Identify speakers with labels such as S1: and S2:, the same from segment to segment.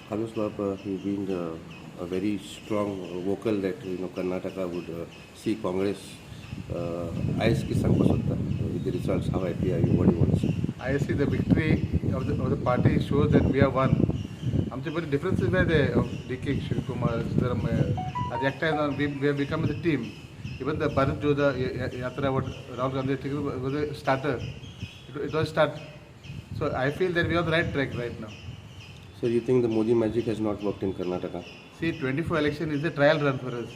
S1: Carlos Baba, he been a very strong vocal that Karnataka would see Congress. IS की सांगपा सोदता with the results. How happy are you? What do you want to say?
S2: I see the victory of the party shows that we have won. आमचे बरे differences were there of DK Shivakumar, Siddaramaiah. At that time we have become the team. Even the Bharat Jodha Yatra, what Rahul Gandhi was a starter. It was a start. So I feel that we are on the right track right now.
S1: So you think the Modi magic has not worked in Karnataka?
S2: See, 24 election is a trial run for us.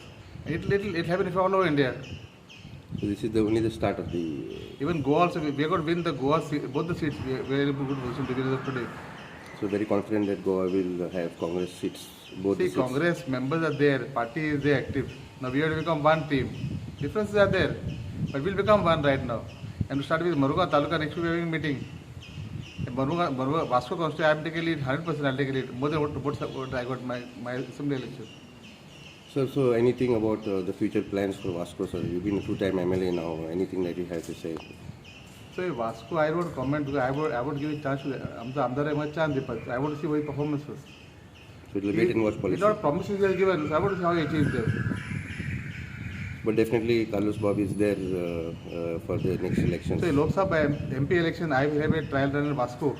S2: It happened all over India.
S1: So this is only the start of the.
S2: Even Goa also, we are going to win the Goa both the seats. We are very good position to win today.
S1: So very confident that Goa will have Congress seats. Both
S2: See,
S1: the seats.
S2: Congress members are there, party is there active. Now we have to become one team. Differences are there, but we'll become one right now. And to start with Maruga Taluka, next week we are having a meeting. Maruga Vasco constituency, I am taking lead, 100% I will take a lead. More than what I got my assembly election.
S1: So anything about the future plans for Vasco, sir? You've been a two-time MLA now. Anything that you have to say?
S2: So Vasco, I don't comment because I would give a chance to Amdara much chance, but I want to see what his performance was.
S1: So it will wait and watch policy.
S2: A lot of promises he has given, so I want to see how he achieves them.
S1: But definitely Carlos Bob is there for the next election.
S2: So Lok Sabha MP election, I will have a trial run in Vasco.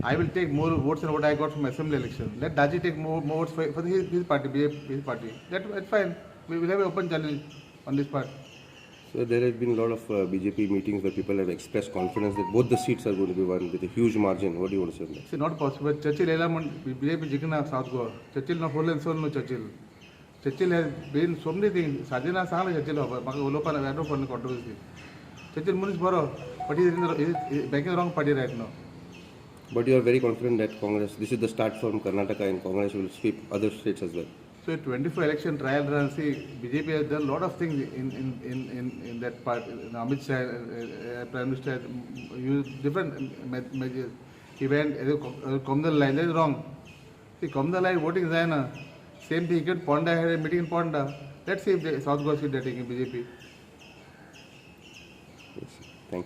S2: I will take more votes than what I got from assembly election. Let Daji take more votes for his party, his party. That's fine. We will have an open challenge on this part.
S1: So there has been a lot of BJP meetings where people have expressed confidence that both the seats are going to be won with a huge margin. What do you want to say on that?
S2: It's not possible. Churchill BJP Jigna South Goa. Churchill no whole and soul no Churchill. Churchill has been so many things. Sajina Sang Churchill over. Maka Ulopan I don't find controversy. Churchill Munish Boro, but he is backing the wrong party right now.
S1: But you are very confident that Congress, this is the start from Karnataka and Congress will sweep other states as well.
S2: So 24 election trial run, see, BJP has done a lot of things in that part. Amit Shah, Prime Minister, used different measures. He went Komdal line, that is wrong. See, Komdal line voting is Same thing, Ponda had a meeting in Ponda. Let's see if the South Goa seat they are taking BJP.